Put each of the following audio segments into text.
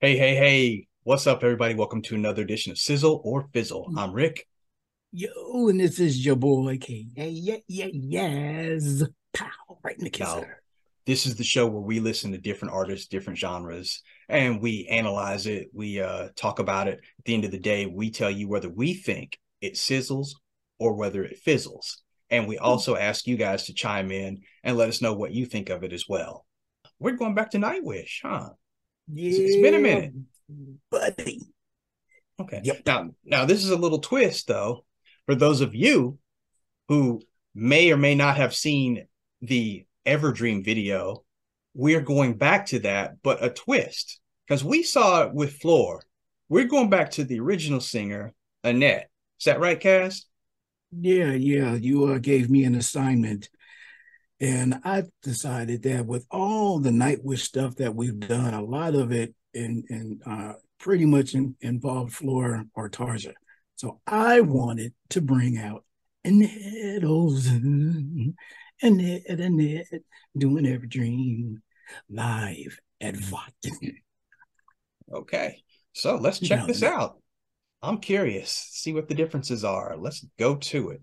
Hey, hey, hey. What's up, everybody? Welcome to another edition of Sizzle or Fizzle. I'm Rick. Yo, and this is your boy K. Yes. Pow, right in the Now, kisser. this is the show where we listen to different artists, different genres, and we analyze it. We talk about it. At the end of the day, we tell you whether we think it sizzles or whether it fizzles. And we also ask you guys to chime in and let us know what you think of it as well. We're going back to Nightwish, huh? It's been a Yeah, minute. buddy. Okay. Yep. Now this is a little twist, though, for those of you who may or may not have seen the Everdream video. We're going back to that, but a twist, because we saw it with Floor. We're going back to the original singer, Anette. Is that right, Cass? Yeah. You gave me an assignment, and I decided that with all the Nightwish stuff that we've done, a lot of it in pretty much involved Flora or Tarja. So I wanted to bring out Annette Olsen, Annette doing every dream live at Vatten Okay. So let's check this 2008. out. I'm curious, see what the differences are. Let's go to it.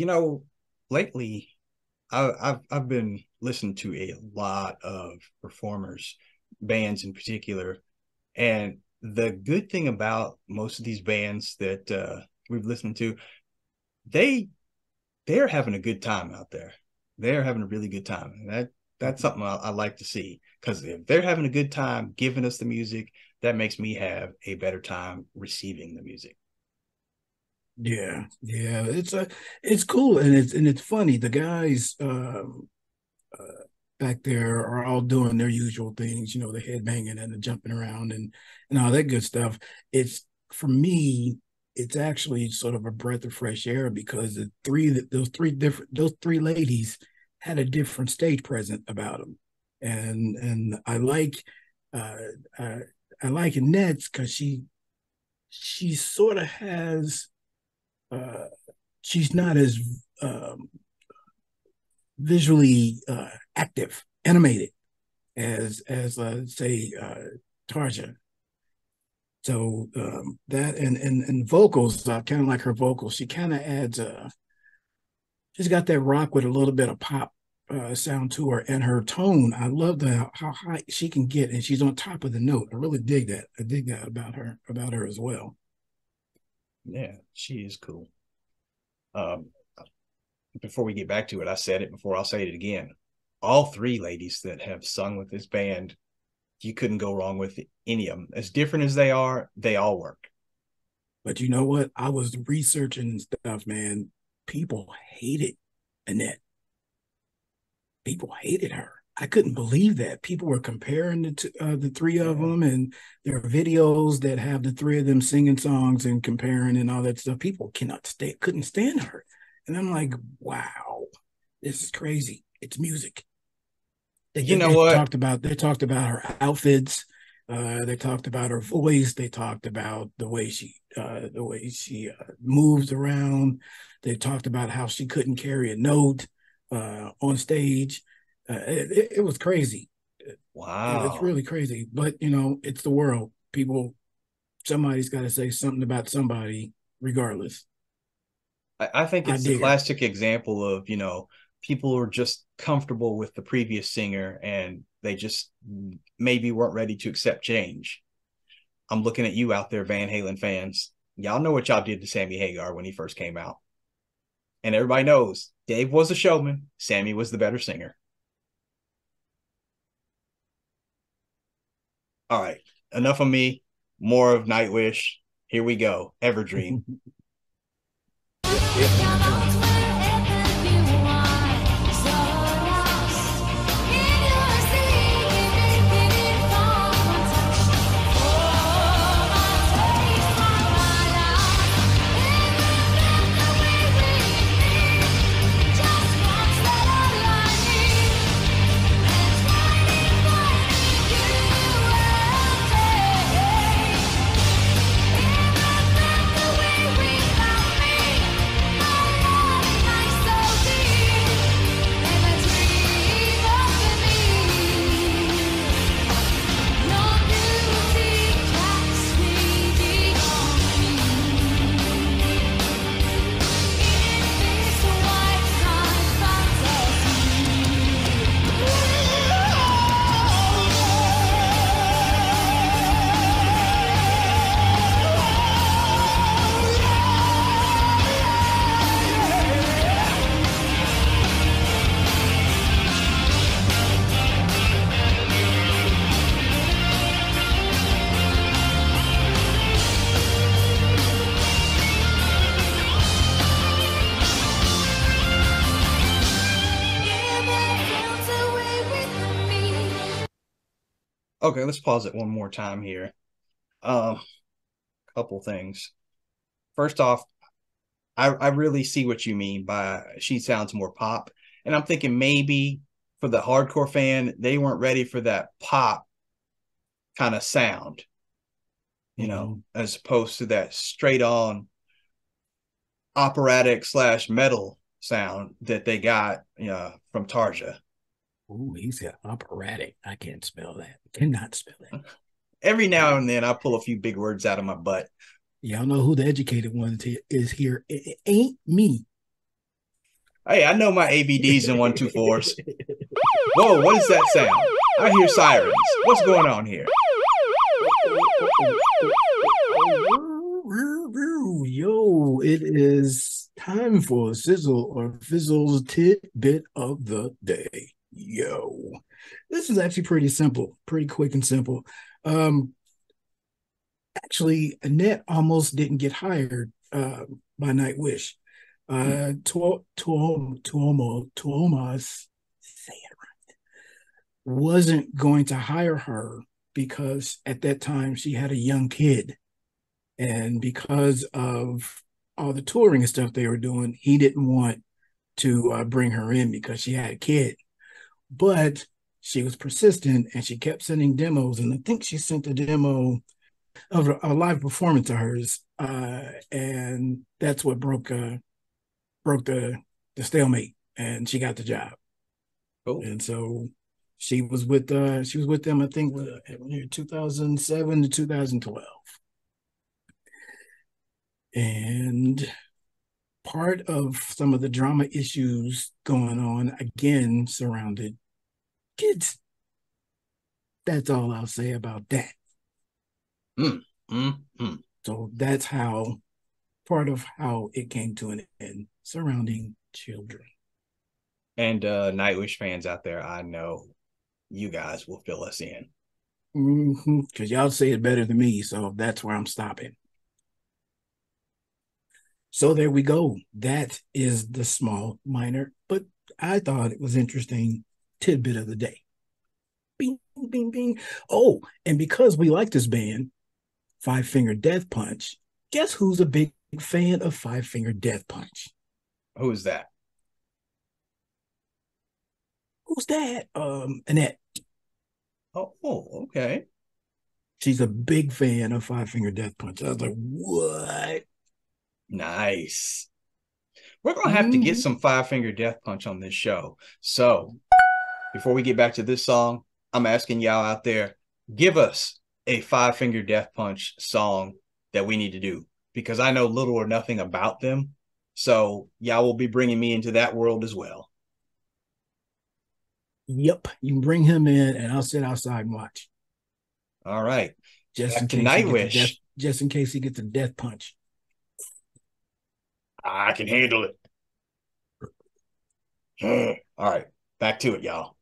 You know, lately I've been listening to a lot of performers, bands in particular, and the good thing about most of these bands that we've listened to, they they're having a good time out there. They're having a really good time, and that's something I like to see. Because if they're having a good time giving us the music, that makes me have a better time receiving the music. Yeah. It's cool and it's funny. The guys uh, back there are all doing their usual things, the headbanging and the jumping around and all that good stuff. It's for me, it's actually sort of a breath of fresh air because those three ladies had a different stage presence about them, and uh, I, I like Annette's because she sort of has uh, she's not as um, visually active, animated as say Tarja. So that and vocals, kind of like her vocals, she kind of adds she's got that rock with a little bit of pop sound to her, and her tone. I love how high she can get, and she's on top of the note. I really dig that. I dig that about her as well. Yeah, she is cool. Um, Before we get back to it, I said it before, I'll say it again. All three ladies that have sung with this band, you couldn't go wrong with any of them. As different as they all work. But you know what? I was researching stuff, man. People hated Annette. People hated her. I couldn't believe that. People were comparing the three of Yeah. them, and there are videos that have the three of them singing songs and comparing and all that stuff. People couldn't stand her. And I'm like, wow, this is crazy. It's music. They, You they, know they what? talked about her outfits. They talked about her voice. They talked about the way she moves around. They talked about how she couldn't carry a note on stage. It was crazy. It's Wow. really crazy. But you know, it's the world. Somebody's got to say something about somebody, regardless. I think I it's the dig her. classic example of, people are just comfortable with the previous singer and they just maybe weren't ready to accept change. I'm looking at you out there, Van Halen fans. Y'all know what y'all did to Sammy Hagar when he first came out. And everybody knows Dave was a showman, Sammy was the better singer. All right, enough of me, more of Nightwish. Here we go. Everdream. Yep, yep. Okay, let's pause it one more time here. Um, Couple things. First off, I really see what you mean by she sounds more pop. And I'm thinking maybe for the hardcore fan, they weren't ready for that pop kind of sound, Mm-hmm. as opposed to that straight on operatic slash metal sound that they got from Tarja. Ooh, he said operatic. I can't spell that. Cannot spell that. Every now and then I pull a few big words out of my butt. Y'all know who the educated one is here. It ain't me. Hey, I know my ABDs and 124s. Whoa, what is that sound? I hear sirens. What's going on here? Yo, it is time for Sizzle or Fizzle's tidbit of the day. Yo, this is actually pretty simple, pretty quick and simple. Um, Actually, Annette almost didn't get hired by Nightwish. Hmm. Tuomas wasn't going to hire her because at that time she had a young kid. And because of all the touring and stuff they were doing, he didn't want to bring her in because she had a kid. But she was persistent and she kept sending demos. And I think she sent a demo of a live performance of hers. And that's what broke the stalemate. And she got the job. Cool. And so She was with them, I think, 2007 to 2012. And part of some of the drama issues going on again surrounded kids. That's all I'll say about that. Mm, mm, mm. So that's how part of how it came to an end surrounding children. And Nightwish fans out there, I know you guys will fill us in. Because y'all say it better than me, so that's where I'm stopping. So there we go. That is the small, minor, but I thought it was interesting tidbit of the day. Bing, bing, bing. Oh, and because we like this band, Five Finger Death Punch, guess who's a big fan of Five Finger Death Punch? Who is that? Who's that? Annette. Oh, okay. She's a big fan of Five Finger Death Punch. I was like, what? Nice. We're gonna have to get Mm-hmm. some Five Finger Death Punch on this show. So before we get back to this song, I'm asking y'all out there, give us a Five Finger Death Punch song that we need to do because I know little or nothing about them. So y'all will be bringing me into that world as well. Yep. You can bring him in and I'll sit outside and watch. All right. Just in Back to case he gets a death, Nightwish. just in case he gets a death punch. I can handle it. All right. Back to it, y'all.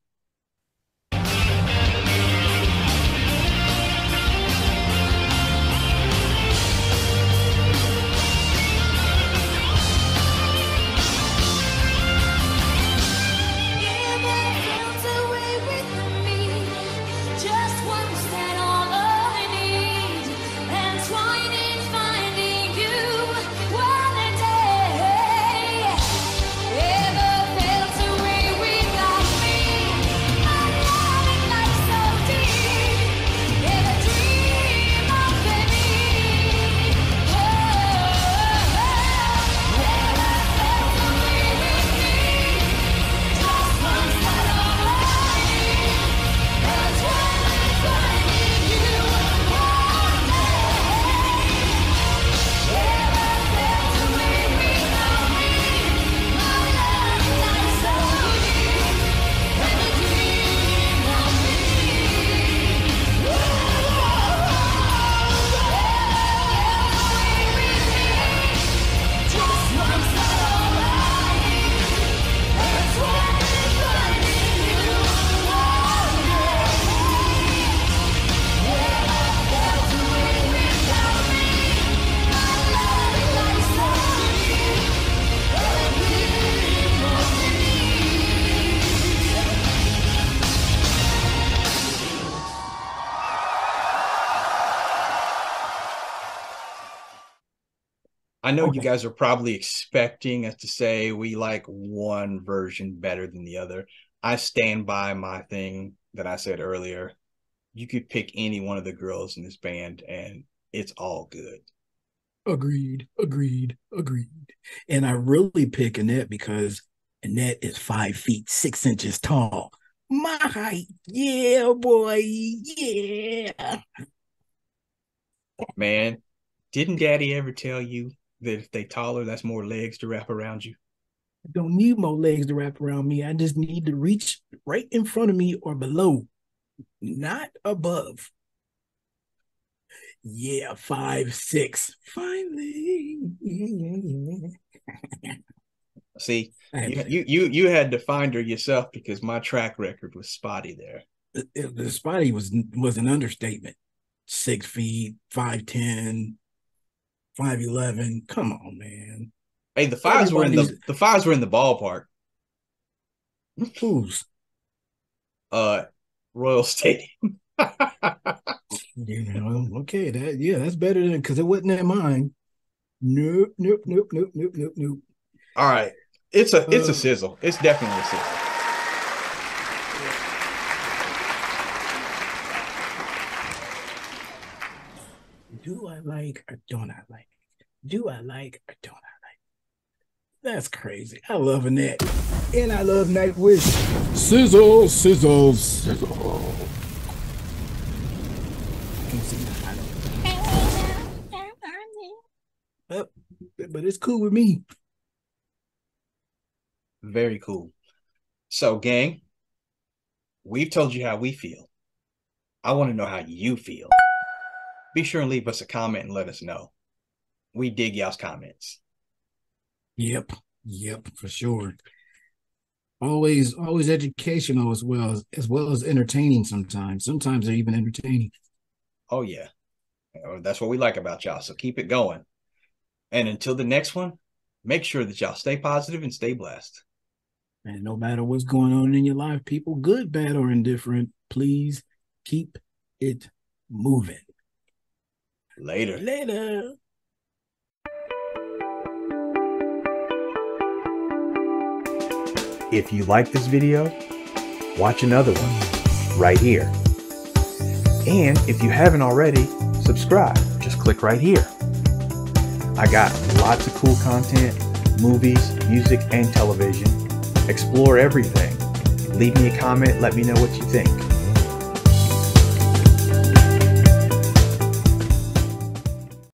I know you Okay. guys are probably expecting us to say we like one version better than the other. I stand by my thing that I said earlier. You could pick any one of the girls in this band and it's all good. Agreed. Agreed. Agreed. And I really pick Annette because Annette is 5 feet 6 inches tall. My height. Yeah, boy. Yeah. Man, didn't daddy ever tell you that if they taller, that's more legs to wrap around you? I don't need more legs to wrap around me. I just need to reach right in front of me or below, not above. Yeah, 5'6". Finally. See, I had you had to find her yourself because my track record was spotty there. the spotty was an understatement. 6 feet, 5'10", 5'11". Come on, man. Hey, the fives were in Everybody's the fives were in the ballpark. who's Uh, Royal Stadium. okay. That's better than because it wasn't in mine. Nope, nope, nope, nope, nope, nope, nope. All right, it's a Uh, sizzle. It's definitely a sizzle. do I like or don't I like? Do I like or don't I? That's crazy. I love Annette. And I love Nightwish. Sizzle, sizzle, sizzle. Can't sing that. But it's cool with me. Very cool. So, gang, we've told you how we feel. I want to know how you feel. Be sure and leave us a comment and let us know. We dig y'all's comments. Yep, for sure. Always educational as well as entertaining sometimes. Sometimes they're even entertaining. Oh, yeah. That's what we like about y'all. So keep it going. And until the next one, make sure that y'all stay positive and stay blessed. And no matter what's going on in your life, people, good, bad, or indifferent, please keep it moving. Later. If you like this video, watch another one right here. And if you haven't already, subscribe. Just click right here. I got lots of cool content, movies, music, and television. Explore everything. Leave me a comment. Let me know what you think.